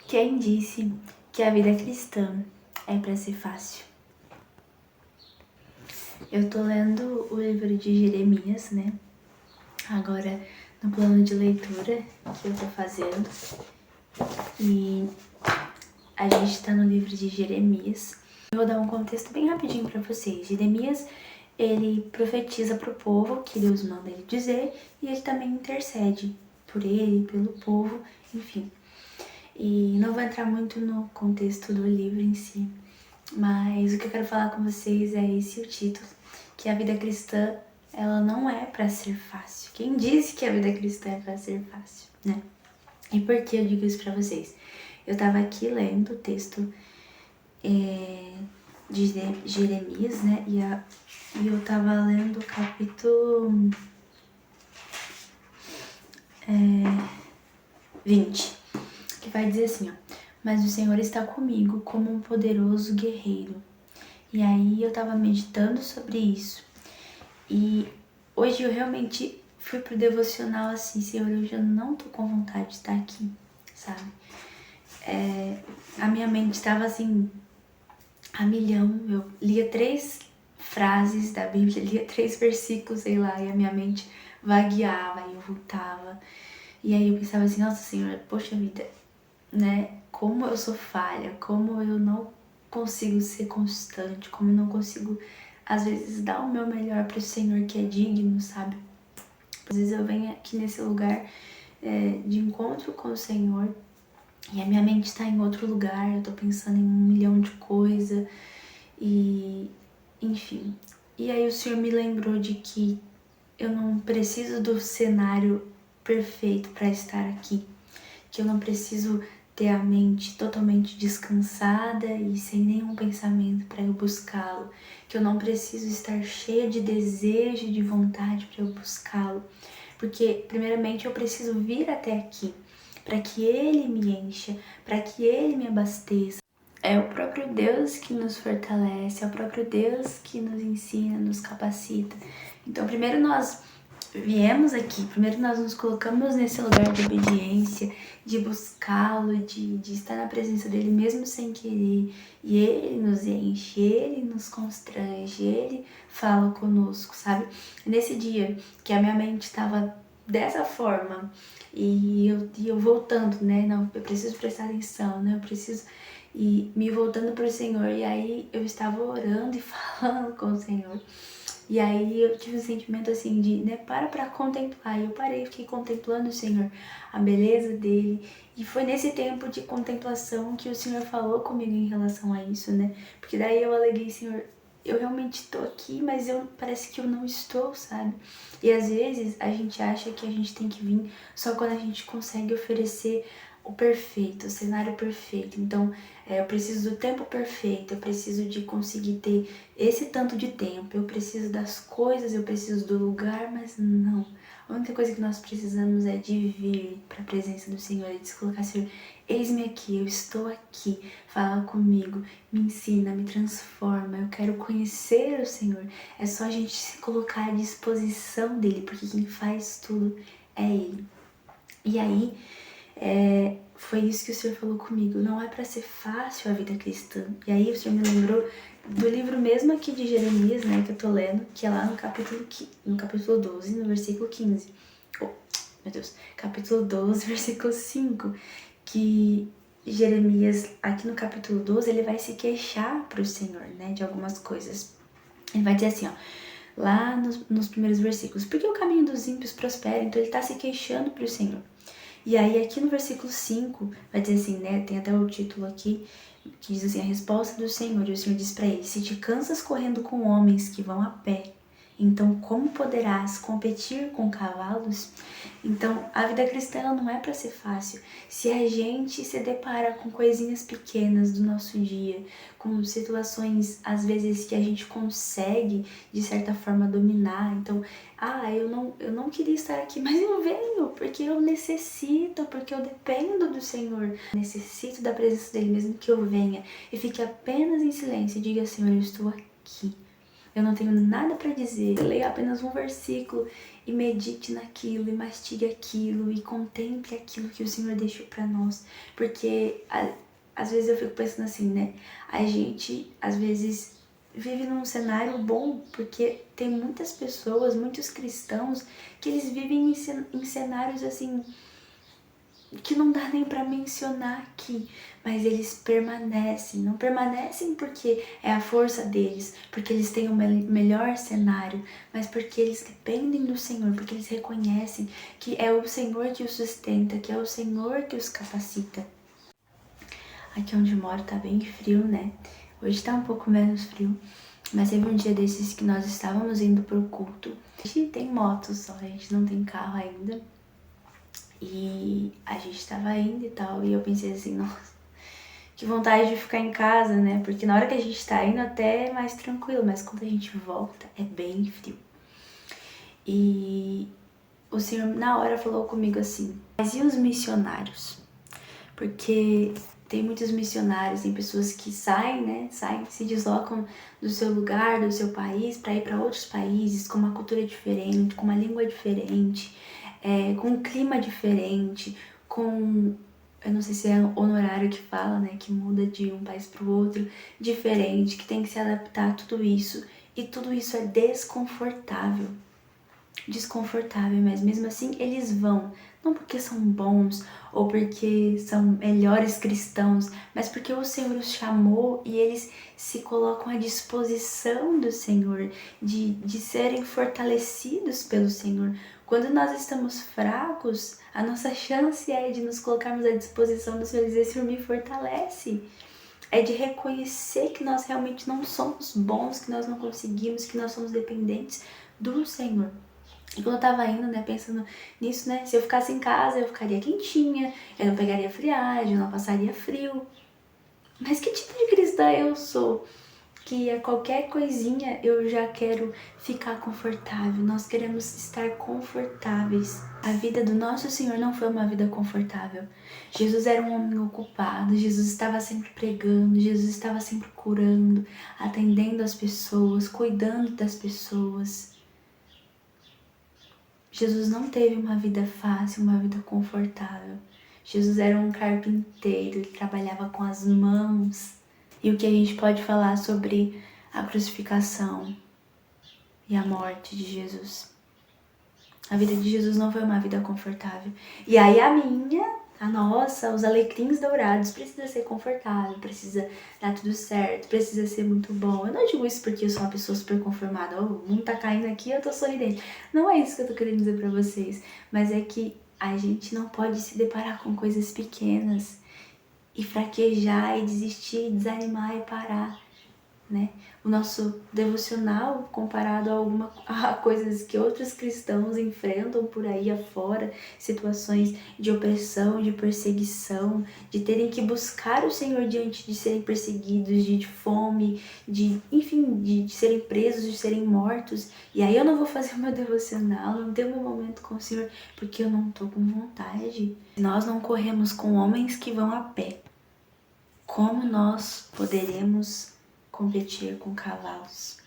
Quem disse que a vida cristã é para ser fácil? Eu tô lendo o livro de Jeremias, né? Agora no plano de leitura que eu tô fazendo. E a gente tá no livro de Jeremias. Eu vou dar um contexto bem rapidinho para vocês. Jeremias, ele profetiza pro povo que Deus manda ele dizer, e ele também intercede por ele, pelo povo, enfim. E não vou entrar muito no contexto do livro em si, mas o que eu quero falar com vocês é esse o título, que a vida cristã, ela não é para ser fácil. Quem disse que a vida cristã é para ser fácil, né? E por que eu digo isso para vocês? Eu tava aqui lendo o texto de Jeremias, né? E eu tava lendo o capítulo 20, que vai dizer assim, ó: mas o Senhor está comigo como um poderoso guerreiro. E aí eu tava meditando sobre isso. E hoje eu realmente fui pro devocional assim: Senhor, hoje eu não tô com vontade de estar aqui, sabe? A minha mente tava assim, a milhão. Eu lia 3 frases da Bíblia, lia 3 versículos, sei lá, e a minha mente vagueava, e eu voltava. E aí eu pensava assim: nossa Senhora, poxa vida, né? Como eu sou falha, como eu não consigo ser constante, como eu não consigo, às vezes, dar o meu melhor pro Senhor, que é digno, sabe? Às vezes eu venho aqui nesse lugar de encontro com o Senhor e a minha mente tá em outro lugar, eu tô pensando em 1 milhão de coisas e, enfim. E aí o Senhor me lembrou de que eu não preciso do cenário perfeito para estar aqui, que eu não preciso ter a mente totalmente descansada e sem nenhum pensamento para eu buscá-lo, que eu não preciso estar cheia de desejo e de vontade para eu buscá-lo, porque primeiramente eu preciso vir até aqui para que Ele me encha, para que Ele me abasteça. É o próprio Deus que nos fortalece, é o próprio Deus que nos ensina, nos capacita. Então primeiro nós viemos aqui, primeiro nós nos colocamos nesse lugar de obediência, de buscá-lo, de estar na presença dele mesmo sem querer, e ele nos enche, ele nos constrange, ele fala conosco, sabe? Nesse dia que a minha mente estava dessa forma e eu voltando, né? Não, eu preciso prestar atenção, né? Eu preciso e me voltando para o Senhor, e aí eu estava orando e falando com o Senhor. E aí eu tive um sentimento assim de, né, pra contemplar. E eu parei, fiquei contemplando o Senhor, a beleza dele. E foi nesse tempo de contemplação que o Senhor falou comigo em relação a isso, né? Porque daí eu aleguei: Senhor, eu realmente tô aqui, mas parece que eu não estou, sabe? E às vezes a gente acha que a gente tem que vir só quando a gente consegue oferecer o perfeito, o cenário perfeito. Então, eu preciso do tempo perfeito, eu preciso de conseguir ter esse tanto de tempo, eu preciso das coisas, eu preciso do lugar, mas não. A única coisa que nós precisamos é de vir para a presença do Senhor e de se colocar: Senhor, eis-me aqui, eu estou aqui, fala comigo, me ensina, me transforma, eu quero conhecer o Senhor. É só a gente se colocar à disposição dele, porque quem faz tudo é Ele. E aí, foi isso que o Senhor falou comigo: não é para ser fácil a vida cristã. E aí o Senhor me lembrou do livro mesmo aqui de Jeremias, né, que eu tô lendo, que é lá no capítulo 12, no versículo 15. Oh, meu Deus, capítulo 12, versículo 5, que Jeremias, aqui no capítulo 12, ele vai se queixar pro Senhor, né, de algumas coisas. Ele vai dizer assim, ó, lá nos primeiros versículos: porque o caminho dos ímpios prospera. Então ele tá se queixando pro Senhor. E aí aqui no versículo 5 vai dizer assim, né, tem até o título aqui, que diz assim: a resposta do Senhor. E o Senhor diz para ele: se te cansas correndo com homens que vão a pé, então como poderás competir com cavalos? Então a vida cristã não é para ser fácil. Se a gente se depara com coisinhas pequenas do nosso dia, com situações às vezes que a gente consegue de certa forma dominar, então eu não queria estar aqui, mas eu venho porque eu necessito, porque eu dependo do Senhor, necessito da presença dele, mesmo que eu venha e fique apenas em silêncio e diga: Senhor, eu estou aqui. eu não tenho nada para dizer. Leia apenas um versículo e medite naquilo, e mastigue aquilo, e contemple aquilo que o Senhor deixou para nós. Porque às vezes eu fico pensando assim, né? A gente, às vezes, vive num cenário bom, porque tem muitas pessoas, muitos cristãos, que eles vivem em cenários assim que não dá nem para mencionar aqui, mas eles permanecem. Não permanecem porque é a força deles, porque eles têm o melhor cenário, mas porque eles dependem do Senhor, porque eles reconhecem que é o Senhor que os sustenta, que é o Senhor que os capacita. Aqui onde moro tá bem frio, né? Hoje tá um pouco menos frio, mas teve um dia desses que nós estávamos indo pro culto. A gente tem moto só, a gente não tem carro ainda. E a gente tava indo e tal, e eu pensei assim, nossa, que vontade de ficar em casa, né? Porque na hora que a gente tá indo até é mais tranquilo, mas quando a gente volta é bem frio. E o Senhor na hora falou comigo assim, mas e os missionários? Porque tem muitos missionários, tem pessoas que saem, né? Saem, se deslocam do seu lugar, do seu país, para ir para outros países com uma cultura diferente, com uma língua diferente, com um clima diferente, com, eu não sei se é honorário que fala, né? Que muda de um país para o outro, diferente, que tem que se adaptar a tudo isso. E tudo isso é desconfortável. Desconfortável, mas mesmo assim eles vão, não porque são bons ou porque são melhores cristãos, mas porque o Senhor os chamou e eles se colocam à disposição do Senhor, de serem fortalecidos pelo Senhor. Quando nós estamos fracos, a nossa chance é de nos colocarmos à disposição do Senhor e dizer: Senhor, me fortalece. É de reconhecer que nós realmente não somos bons, que nós não conseguimos, que nós somos dependentes do Senhor. E quando eu tava indo, né, pensando nisso, né, se eu ficasse em casa, eu ficaria quentinha, eu não pegaria friagem, eu não passaria frio. Mas que tipo de cristã eu sou? Que a qualquer coisinha eu já quero ficar confortável. Nós queremos estar confortáveis. A vida do nosso Senhor não foi uma vida confortável. Jesus era um homem ocupado, Jesus estava sempre pregando, Jesus estava sempre curando, atendendo as pessoas, cuidando das pessoas. Jesus não teve uma vida fácil, uma vida confortável. Jesus era um carpinteiro, ele trabalhava com as mãos. E o que a gente pode falar sobre a crucificação e a morte de Jesus? A vida de Jesus não foi uma vida confortável. E aí a nossa, os alecrins dourados, precisa ser confortável, precisa dar tudo certo, precisa ser muito bom. Eu não digo isso porque eu sou uma pessoa super conformada, oh, o mundo tá caindo aqui, eu tô sorridente. Não é isso que eu tô querendo dizer pra vocês, mas é que a gente não pode se deparar com coisas pequenas e fraquejar e desistir, desanimar e parar, né? O nosso devocional, comparado a coisas que outros cristãos enfrentam por aí afora, situações de opressão, de perseguição, de terem que buscar o Senhor diante de serem perseguidos, de fome, enfim, de serem presos, de serem mortos. E aí eu não vou fazer o meu devocional, não tenho meu momento com o Senhor, porque eu não tô com vontade. Nós não corremos com homens que vão a pé. Como nós poderemos competir com cavalos?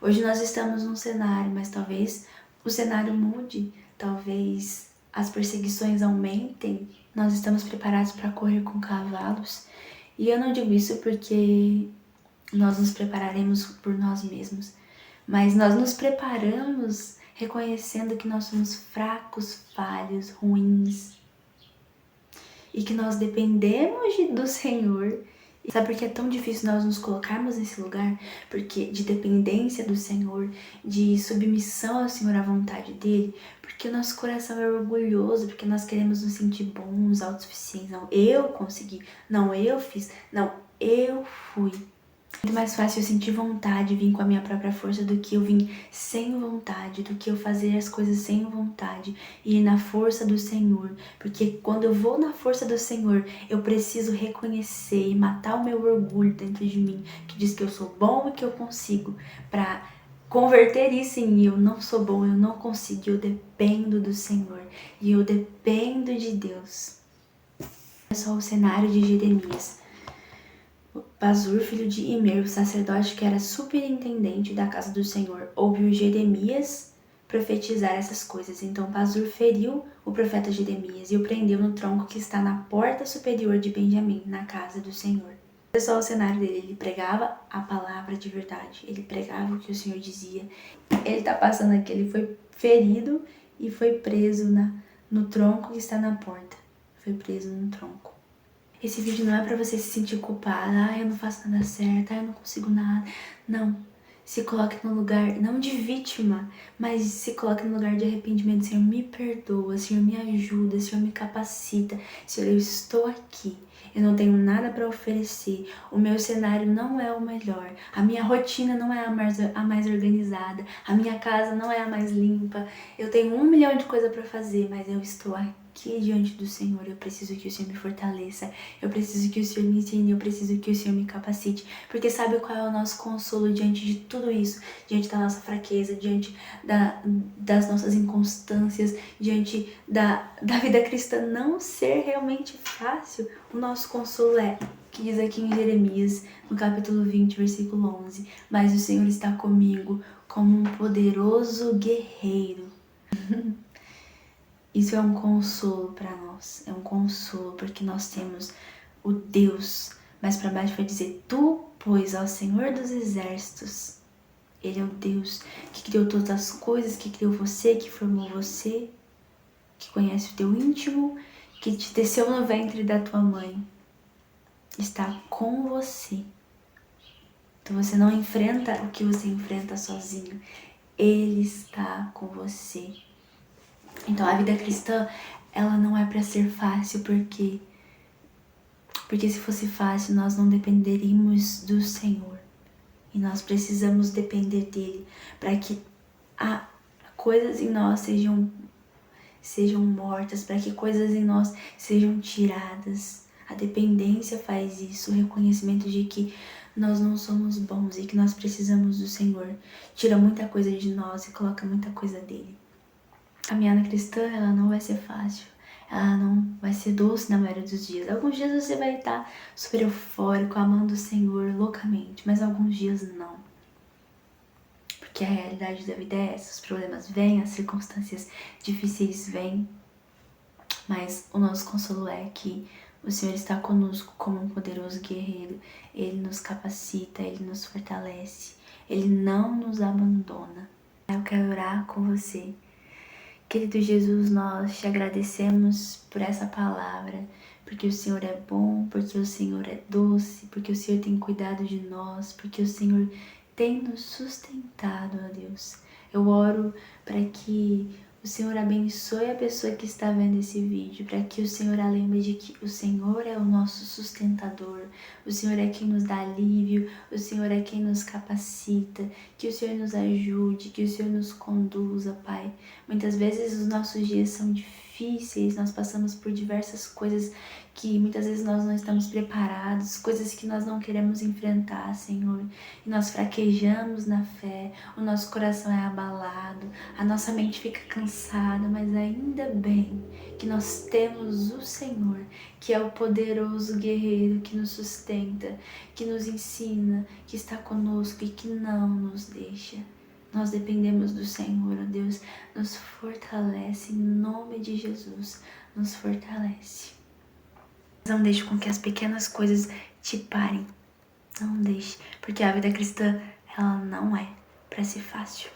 Hoje nós estamos num cenário, mas talvez o cenário mude, talvez as perseguições aumentem. Nós estamos preparados para correr com cavalos. E eu não digo isso porque nós nos prepararemos por nós mesmos, mas nós nos preparamos reconhecendo que nós somos fracos, falhos, ruins, e que nós dependemos do Senhor. E sabe por que é tão difícil nós nos colocarmos nesse lugar? Porque de dependência do Senhor, de submissão ao Senhor, à vontade dele, porque o nosso coração é orgulhoso, porque nós queremos nos sentir bons, autossuficientes. Não, eu consegui, não, eu fiz, não, eu fui. Muito mais fácil eu sentir vontade, vir com a minha própria força, do que eu vir sem vontade, do que eu fazer as coisas sem vontade e ir na força do Senhor. Porque quando eu vou na força do Senhor, eu preciso reconhecer e matar o meu orgulho dentro de mim, que diz que eu sou bom e que eu consigo, para converter isso em eu não sou bom, eu não consigo, eu dependo do Senhor e eu dependo de Deus. É só o cenário de Jeremias. Pazur, filho de Imer, o sacerdote que era superintendente da casa do Senhor, ouviu Jeremias profetizar essas coisas. Então Pazur feriu o profeta Jeremias e o prendeu no tronco que está na porta superior de Benjamim, na casa do Senhor. Olha só o cenário dele, ele pregava a palavra de verdade, ele pregava o que o Senhor dizia. Ele tá passando aqui, ele foi ferido e foi preso no tronco que está na porta. Foi preso no tronco. Esse vídeo não é pra você se sentir culpada, eu não faço nada certo, eu não consigo nada. Não. Se coloque no lugar, não de vítima, mas se coloque no lugar de arrependimento. Senhor, me perdoa, Senhor, me ajuda, Senhor, me capacita. Senhor, eu estou aqui. Eu não tenho nada para oferecer. O meu cenário não é o melhor. A minha rotina não é a mais organizada. A minha casa não é a mais limpa. Eu tenho 1 milhão de coisas para fazer, mas eu estou aqui diante do Senhor. Eu preciso que o Senhor me fortaleça. Eu preciso que o Senhor me ensine. Eu preciso que o Senhor me capacite. Porque sabe qual é o nosso consolo diante de tudo isso? Diante da nossa fraqueza, diante das nossas inconstâncias, diante da vida cristã não ser realmente fácil. O nosso consolo é, que diz aqui em Jeremias, no capítulo 20, versículo 11, mas o Senhor está comigo como um poderoso guerreiro. Isso é um consolo para nós, é um consolo porque nós temos o Deus. Mas para baixo vai dizer, tu, pois, ao Senhor dos exércitos. Ele é o Deus que criou todas as coisas, que criou você, que formou você, que conhece o teu íntimo, que te teceu no ventre da tua mãe. Está com você. Então você não enfrenta o que você enfrenta sozinho. Ele está com você. Então a vida cristã, ela não é para ser fácil, porque se fosse fácil nós não dependeríamos do Senhor. E nós precisamos depender dele para que coisas em nós sejam mortas, para que coisas em nós sejam tiradas. A dependência faz isso, o reconhecimento de que nós não somos bons e que nós precisamos do Senhor. Tira muita coisa de nós e coloca muita coisa dele. A caminhada cristã, ela não vai ser fácil. Ela não vai ser doce na maioria dos dias. Alguns dias você vai estar super eufórico, amando o Senhor loucamente, mas alguns dias não. Porque a realidade da vida é essa, os problemas vêm, as circunstâncias difíceis vêm, mas o nosso consolo é que o Senhor está conosco como um poderoso guerreiro. Ele nos capacita, Ele nos fortalece, Ele não nos abandona. Eu quero orar com você. Querido Jesus, nós te agradecemos por essa palavra, porque o Senhor é bom, porque o Senhor é doce, porque o Senhor tem cuidado de nós, porque o Senhor tem nos sustentado, ó Deus. Eu oro para que o Senhor abençoe a pessoa que está vendo esse vídeo, para que o Senhor a lembre de que o Senhor é o nosso sustentador, o Senhor é quem nos dá alívio, o Senhor é quem nos capacita, que o Senhor nos ajude, que o Senhor nos conduza, Pai. Muitas vezes os nossos dias são difíceis, nós passamos por diversas coisas que muitas vezes nós não estamos preparados, coisas que nós não queremos enfrentar, Senhor. E nós fraquejamos na fé, o nosso coração é abalado, a nossa mente fica cansada, mas ainda bem que nós temos o Senhor, que é o poderoso guerreiro que nos sustenta, que nos ensina, que está conosco e que não nos deixa. Nós dependemos do Senhor, ó Deus, nos fortalece, em nome de Jesus, nos fortalece. Não deixe com que as pequenas coisas te parem, não deixe, porque a vida cristã, ela não é para ser fácil.